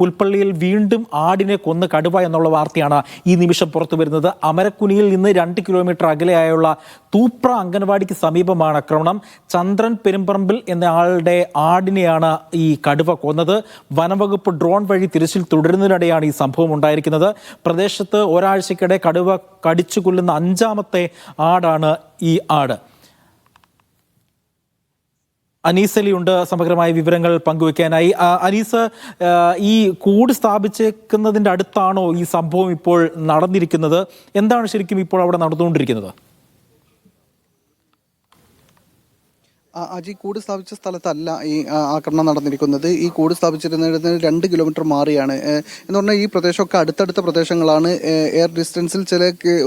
പുൽപ്പള്ളിയിൽ വീണ്ടും ആടിനെ കൊന്ന് കടുവ എന്നുള്ള വാർത്തയാണ് ഈ നിമിഷം പുറത്തു വരുന്നത്. അമരക്കുനിയിൽ നിന്ന് 2 കിലോമീറ്റർ അകലെയായുള്ള തൂപ്ര അംഗൻവാടിക്ക് സമീപമാണ് ആക്രമണം. ചന്ദ്രൻ പെരുമ്പറമ്പിൽ എന്ന ആളുടെ ആടിനെയാണ് ഈ കടുവ കൊന്നത്. വനംവകുപ്പ് ഡ്രോൺ വഴി തിരച്ചിൽ തുടരുന്നതിനിടെയാണ് ഈ സംഭവം ഉണ്ടായിരിക്കുന്നത്. പ്രദേശത്ത് ഒരാഴ്ചക്കിടെ കടുവ കടിച്ചു കൊല്ലുന്ന 5ാമത്തെ ആടാണ് ഈ ആട്. അനീസ് അലിയുണ്ട് സമഗ്രമായ വിവരങ്ങൾ പങ്കുവെക്കാനായി. അനീസ്, ഈ കൂട് സ്ഥാപിച്ചേക്കുന്നതിൻ്റെ അടുത്താണോ ഈ സംഭവം ഇപ്പോൾ നടന്നിരിക്കുന്നത്? എന്താണ് ശരിക്കും ഇപ്പോൾ അവിടെ നടന്നുകൊണ്ടിരിക്കുന്നത്? അജി, കൂട് സ്ഥാപിച്ച സ്ഥലത്തല്ല ഈ ആക്രമണം നടന്നിരിക്കുന്നത്. ഈ കൂട് സ്ഥാപിച്ചിരുന്നത് 2 കിലോമീറ്റർ മാറിയാണ്. എന്ന് പറഞ്ഞാൽ ഈ പ്രദേശമൊക്കെ അടുത്തടുത്ത പ്രദേശങ്ങളാണ്. എയർ ഡിസ്റ്റൻസിൽ ചില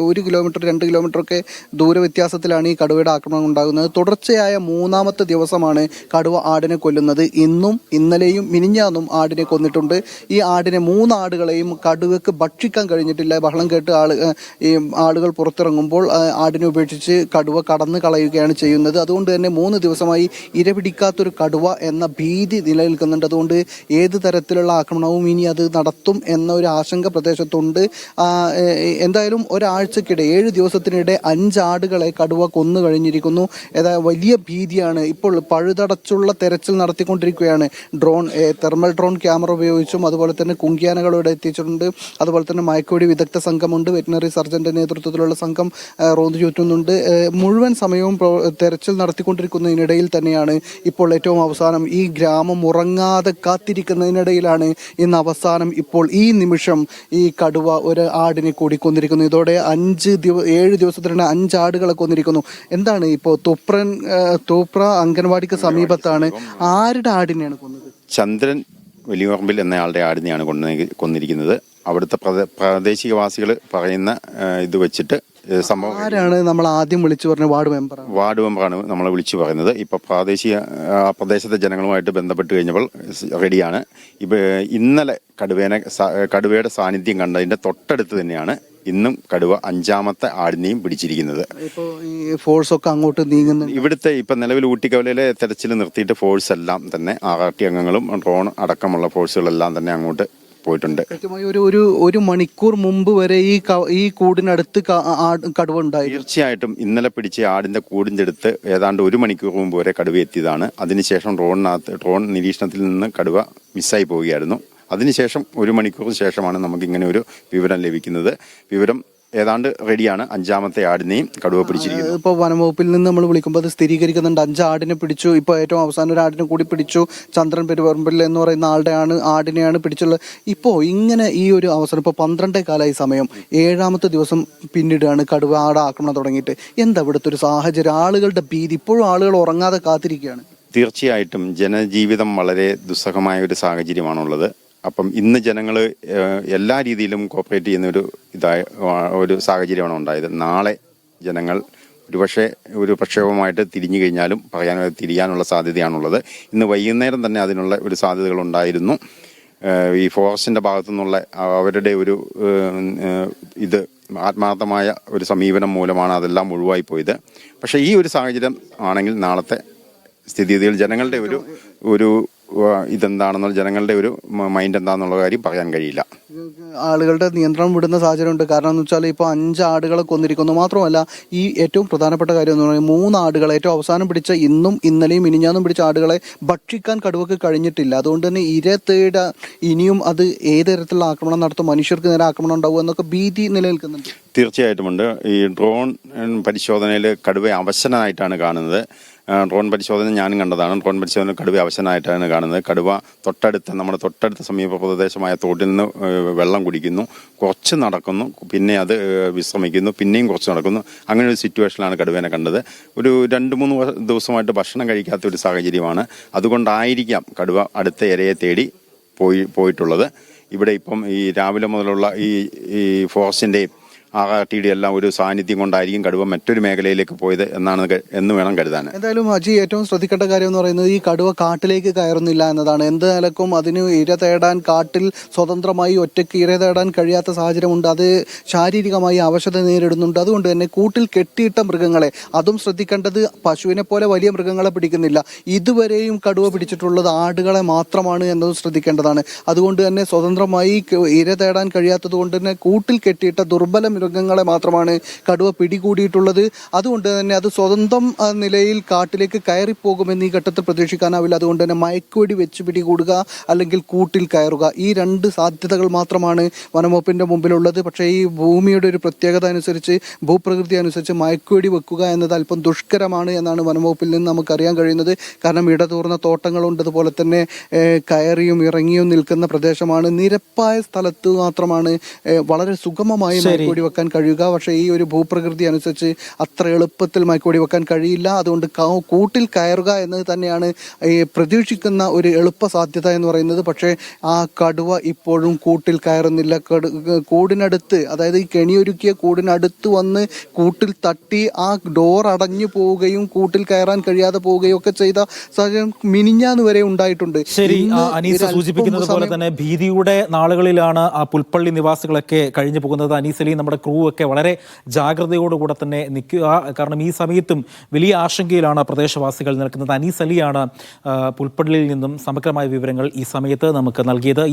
1 കിലോമീറ്റർ 2 കിലോമീറ്റർ ഒക്കെ ദൂര വ്യത്യാസത്തിലാണ് ഈ കടുവയുടെ ആക്രമണം ഉണ്ടാകുന്നത്. തുടർച്ചയായ 3ാമത്തെ ദിവസമാണ് കടുവ ആടിനെ കൊല്ലുന്നത്. ഇന്നും ഇന്നലെയും മിനിഞ്ഞാന്നും ആടിനെ കൊന്നിട്ടുണ്ട്. ഈ ആടിനെ 3 ആടുകളെയും കടുവയ്ക്ക് ഭക്ഷിക്കാൻ കഴിഞ്ഞിട്ടില്ല. ബഹളം കേട്ട് ഈ ആളുകൾ പുറത്തിറങ്ങുമ്പോൾ ആടിനെ ഉപേക്ഷിച്ച് കടുവ കടന്നു കളയുകയാണ് ചെയ്യുന്നത്. അതുകൊണ്ട് തന്നെ 3 ദിവസമായി ഇരപിടിക്കാത്തൊരു കടുവ എന്ന ഭീതി നിലനിൽക്കുന്നുണ്ട്. അതുകൊണ്ട് ഏത് തരത്തിലുള്ള ആക്രമണവും ഇനി അത് നടത്തും എന്ന ഒരു ആശങ്ക പ്രദേശത്തുണ്ട്. എന്തായാലും ഒരാഴ്ചക്കിടെ 7 ദിവസത്തിനിടെ 5 ആടുകളെ കടുവ കൊന്നു കഴിഞ്ഞിരിക്കുന്നു. വലിയ ഭീതിയാണ്. ഇപ്പോൾ പഴുതടച്ചുള്ള തെരച്ചിൽ നടത്തിക്കൊണ്ടിരിക്കുകയാണ്. തെർമൽ ഡ്രോൺ ക്യാമറ ഉപയോഗിച്ചും അതുപോലെ തന്നെ കുങ്കിയാനകൾ ഇവിടെ എത്തിച്ചിട്ടുണ്ട്. അതുപോലെ തന്നെ മയക്കുവെടി വിദഗ്ധ സംഘമുണ്ട്. വെറ്റിനറി സർജന്റെ നേതൃത്വത്തിലുള്ള സംഘം റോന്തു ചുറ്റുന്നുണ്ട്. മുഴുവൻ സമയവും തെരച്ചിൽ നടത്തിക്കൊണ്ടിരിക്കുന്നതിനിടയിൽ തന്നെയാണ് ഇപ്പോൾ ഏറ്റവും അവസാനം ഈ ഗ്രാമം ഉറങ്ങാതെ കാത്തിരിക്കുന്നതിനിടയിലാണ് ഇന്ന് അവസാനം ഇപ്പോൾ ഈ നിമിഷം ഈ കടുവ ഒരു ആടിനെ കൂടി കൊന്നിരിക്കുന്നു. ഇതോടെ 7 ദിവസത്തിനിടെ 5 ആടുകളെ കൊന്നിരിക്കുന്നു. എന്താണ് ഇപ്പോൾ തൂപ്ര അംഗൻവാടിക്ക് സമീപത്താണ്. ആരുടെ ആടിനെയാണ് കൊന്നത്? ചന്ദ്രൻ വലിയപറമ്പിൽ എന്നയാളുടെ ആടിനെയാണ് കൊന്നിരിക്കുന്നത്. അവിടുത്തെ പ്രാദേശികവാസികൾ പറയുന്ന ഇത് വെച്ചിട്ട് സംഭവം ആരാണ് നമ്മൾ ആദ്യം വിളിച്ചു പറഞ്ഞ? വാർഡ് മെമ്പറാണ് നമ്മളെ വിളിച്ചു പറയുന്നത്. ഇപ്പൊ പ്രദേശത്തെ ജനങ്ങളുമായിട്ട് ബന്ധപ്പെട്ട് കഴിഞ്ഞപ്പോൾ റെഡിയാണ്. ഇന്നലെ കടുവയുടെ സാന്നിധ്യം കണ്ടതിന്റെ തൊട്ടടുത്ത് തന്നെയാണ് ഇന്നും കടുവ 5ാമത്തെ ആടിനെയും പിടിച്ചിരിക്കുന്നത്. ഫോഴ്സ് ഒക്കെ അങ്ങോട്ട് നീങ്ങുന്നു. ഇവിടുത്തെ ഇപ്പൊ നിലവിൽ ഊട്ടിക്കവലയിലെ തെരച്ചിൽ നിർത്തിയിട്ട് ഫോഴ്സ് എല്ലാം തന്നെ RRT അംഗങ്ങളും ഡ്രോൺ അടക്കമുള്ള ഫോഴ്സുകളെല്ലാം തന്നെ അങ്ങോട്ട് പോയിട്ടുണ്ട്. കൃത്യമായി ഒരു മണിക്കൂർ മുമ്പ് വരെ ഈ കൂടിനടുത്ത് കടുവ ഉണ്ടായി. തീർച്ചയായിട്ടും ഇന്നലെ പിടിച്ച ആടിന്റെ കൂടിന്റെ അടുത്ത് ഏതാണ്ട് 1 മണിക്കൂർ മുമ്പ് വരെ കടുവ എത്തിയതാണ്. അതിനുശേഷം ഡ്രോൺ നിരീക്ഷണത്തിൽ നിന്ന് കടുവ മിസ്സായി പോവുകയായിരുന്നു. അതിനുശേഷം 1 മണിക്കൂറിന് ശേഷമാണ് നമുക്ക് ഇങ്ങനെ ഒരു വിവരം ലഭിക്കുന്നത്. വിവരം ഏതാണ്ട് റെഡിയാണ്. 5ാമത്തെ ആടിനെയും കടുവ പിടിച്ചിരിക്കുന്നത്. ഇപ്പോൾ വനംവകുപ്പിൽ നിന്ന് നമ്മൾ വിളിക്കുമ്പോൾ അത് സ്ഥിരീകരിക്കുന്നുണ്ട്. 5 ആടിനെ പിടിച്ചു. ഇപ്പോൾ ഏറ്റവും അവസാനം ഒരു ആടിനെ കൂടി പിടിച്ചു. ചന്ദ്രൻ പെരുമ്പറമ്പിൽ എന്ന് പറയുന്ന ആടിനെയാണ് പിടിച്ചുള്ളത്. ഇപ്പോൾ ഇങ്ങനെ ഈ ഒരു അവസരം ഇപ്പോൾ 12 കാലമായി സമയം, 7ാമത്തെ ദിവസം പിന്നീടാണ് കടുവ ആക്രമണം തുടങ്ങിയിട്ട്. എന്താ ഇവിടുത്തെ ഒരു സാഹചര്യം? ആളുകളുടെ ഭീതി, ഇപ്പോഴും ആളുകൾ ഉറങ്ങാതെ കാത്തിരിക്കുകയാണ്. തീർച്ചയായിട്ടും ജനജീവിതം വളരെ ദുസ്സഹമായ ഒരു സാഹചര്യമാണുള്ളത്. അപ്പം ഇന്ന് ജനങ്ങൾ എല്ലാ രീതിയിലും കോപ്പറേറ്റ് ചെയ്യുന്ന ഒരു സാഹചര്യമാണ് ഉണ്ടായത്. നാളെ ജനങ്ങൾ ഒരു പ്രക്ഷോഭമായിട്ട് തിരിഞ്ഞു കഴിഞ്ഞാലും തിരിയാനുള്ള സാധ്യതയാണുള്ളത്. ഇന്ന് വൈകുന്നേരം തന്നെ അതിനുള്ള ഒരു സാധ്യതകളുണ്ടായിരുന്നു. ഈ ഫോറസ്റ്റിന്റെ ഭാഗത്തു നിന്നുള്ള അവരുടെ ഒരു ആത്മാർത്ഥമായ ഒരു സമീപനം മൂലമാണ് അതെല്ലാം ഒഴിവായി പോയത്. പക്ഷേ ഈ ഒരു സാഹചര്യം ആണെങ്കിൽ നാളത്തെ സ്ഥിതിഗതിയിൽ ജനങ്ങളുടെ ഒരു ഇതെന്താണെന്നുള്ള ജനങ്ങളുടെ ഒരു മൈൻഡ് എന്താണെന്നുള്ള കാര്യം പറയാൻ കഴിയില്ല. ആളുകളുടെ നിയന്ത്രണം വിടുന്ന സാഹചര്യമുണ്ട്. കാരണം എന്ന് വെച്ചാൽ ഇപ്പോൾ 5 ആടുകളെ കൊന്നിരിക്കുന്നു. മാത്രമല്ല ഈ ഏറ്റവും പ്രധാനപ്പെട്ട കാര്യം എന്ന് പറയുന്നത് 3 ആടുകളെ ഏറ്റവും അവസാനം പിടിച്ച ഇന്നും ഇന്നലെയും മിനിഞ്ഞാന്നും പിടിച്ച ആടുകളെ ഭക്ഷിക്കാൻ കടുവക്ക് കഴിഞ്ഞിട്ടില്ല. അതുകൊണ്ട് തന്നെ ഇനിയും അത് ഏത് തരത്തിലുള്ള ആക്രമണം നടത്തും, മനുഷ്യർക്ക് നേരെ ആക്രമണം ഉണ്ടാവും എന്നൊക്കെ ഭീതി നിലനിൽക്കുന്നുണ്ട്. തീർച്ചയായിട്ടും ഈ ഡ്രോൺ പരിശോധനയിൽ കടുവ അവശനായിട്ടാണ് കാണുന്നത്. ഡ്രോൺ പരിശോധന ഞാനും കണ്ടതാണ്. ഡ്രോൺ പരിശോധന കടുവ അവശനായിട്ടാണ് കാണുന്നത്. കടുവ നമ്മുടെ തൊട്ടടുത്ത സമീപ പ്രദേശമായ തോട്ടിൽ നിന്ന് വെള്ളം കുടിക്കുന്നു, കുറച്ച് നടക്കുന്നു, പിന്നെ അത് വിശ്രമിക്കുന്നു, പിന്നെയും കുറച്ച് നടക്കുന്നു. അങ്ങനെ ഒരു സിറ്റുവേഷനിലാണ് കടുവേനെ കണ്ടത്. ഒരു 2-3 ദിവസമായിട്ട് ഭക്ഷണം കഴിക്കാത്ത ഒരു സാഹചര്യമാണ്. അതുകൊണ്ടായിരിക്കാം കടുവ അടുത്ത ഇരയെ തേടി പോയിട്ടുള്ളത്. ഇവിടെ ഇപ്പം ഈ രാവിലെ മുതലുള്ള ഈ ഫോറസ്റ്റിൻ്റെയും RRTD എല്ലാം ഒരു സാന്നിധ്യം കൊണ്ടായിരിക്കും കടുവ മറ്റൊരു മേഖലയിലേക്ക് പോയത് എന്ന് വേണം കരുതാൻ. എന്തായാലും അജി, ഏറ്റവും ശ്രദ്ധിക്കേണ്ട കാര്യം എന്ന് പറയുന്നത് ഈ കടുവ കാട്ടിലേക്ക് കയറുന്നില്ല എന്നതാണ്. എന്ത് നിലക്കും അതിന് ഇര തേടാൻ കാട്ടിൽ സ്വതന്ത്രമായി ഒറ്റയ്ക്ക് ഇര തേടാൻ കഴിയാത്ത സാഹചര്യമുണ്ട്. അത് ശാരീരികമായി അവശത നേരിടുന്നുണ്ട്. അതുകൊണ്ട് തന്നെ കൂട്ടിൽ കെട്ടിയിട്ട മൃഗങ്ങളെ, അതും ശ്രദ്ധിക്കേണ്ടത് പശുവിനെ പോലെ വലിയ മൃഗങ്ങളെ പിടിക്കുന്നില്ല. ഇതുവരെയും കടുവ പിടിച്ചിട്ടുള്ളത് ആടുകളെ മാത്രമാണ് എന്നതും ശ്രദ്ധിക്കേണ്ടതാണ്. അതുകൊണ്ട് തന്നെ സ്വതന്ത്രമായി ഇര തേടാൻ കഴിയാത്തത് കൊണ്ട് തന്നെ കൂട്ടിൽ കെട്ടിയിട്ട ദുർബല മൃഗങ്ങളെ മാത്രമാണ് കടുവ പിടികൂടിയിട്ടുള്ളത്. അതുകൊണ്ട് തന്നെ അത് സ്വന്തം നിലയിൽ കാട്ടിലേക്ക് കയറിപ്പോകുമെന്ന് ഈ ഘട്ടത്തിൽ പ്രതീക്ഷിക്കാനാവില്ല. അതുകൊണ്ട് തന്നെ മയക്കുവെടി വെച്ച് പിടികൂടുക, അല്ലെങ്കിൽ കൂട്ടിൽ കയറുക, ഈ രണ്ട് സാധ്യതകൾ മാത്രമാണ് വനംവകുപ്പിന്റെ മുമ്പിലുള്ളത്. പക്ഷേ ഈ ഭൂമിയുടെ ഒരു പ്രത്യേകത അനുസരിച്ച്, ഭൂപ്രകൃതി അനുസരിച്ച് മയക്കുവെടി വെക്കുക എന്നത് അല്പം ദുഷ്കരമാണ് എന്നാണ് വനംവകുപ്പിൽ നിന്ന് നമുക്കറിയാൻ കഴിയുന്നത്. കാരണം ഇടതൂർന്ന തോട്ടങ്ങളുണ്ട്, അതുപോലെ തന്നെ കയറിയും ഇറങ്ങിയും നിൽക്കുന്ന പ്രദേശമാണ്. നിരപ്പായ സ്ഥലത്ത് മാത്രമാണ് വളരെ സുഗമമായി മയക്കുവെടി വെക്കാൻ കഴിയുക. പക്ഷേ ഈ ഒരു ഭൂപ്രകൃതി അനുസരിച്ച് അത്ര എളുപ്പത്തിൽ മയക്കുവെടി വെക്കാൻ കഴിയില്ല. അതുകൊണ്ട് കൂട്ടിൽ കയറുക എന്നത് തന്നെയാണ് പ്രതീക്ഷിക്കുന്ന ഒരു എളുപ്പ സാധ്യത എന്ന് പറയുന്നത്. പക്ഷേ ആ കടുവ ഇപ്പോഴും കൂട്ടിൽ കയറുന്നില്ല. കൂടിനടുത്ത്, അതായത് ഈ കെണിയൊരുക്കിയ കൂടിനടുത്ത് വന്ന് കൂട്ടിൽ തട്ടി ആ ഡോർ അടഞ്ഞു പോവുകയും കൂട്ടിൽ കയറാൻ കഴിയാതെ പോവുകയും ഒക്കെ ചെയ്ത സാഹചര്യം മിനിഞ്ഞാന്ന് വരെ ഉണ്ടായിട്ടുണ്ട്. ശരി, അനീസ സൂചിപ്പിക്കുന്നത് പോലെ തന്നെ ഭീതിയുടെ നാളുകളിലാണ് ആ പുൽപ്പള്ളി നിവാസികളൊക്കെ കഴിഞ്ഞു പോകുന്നത്. അനീസലി, നമ്മുടെ ക്രൂ ഒക്കെ വളരെ ജാഗ്രതയോടുകൂടെ തന്നെ നിൽക്കുക. കാരണം ഈ സമയത്തും വലിയ ആശങ്കയിലാണ് പ്രദേശവാസികൾ നിൽക്കുന്നത്. അനീസ് അലിയാണ് പുൽപ്പള്ളിയിൽ നിന്നും സമഗ്രമായ വിവരങ്ങൾ ഈ സമയത്ത് നമുക്ക് നൽകിയത്.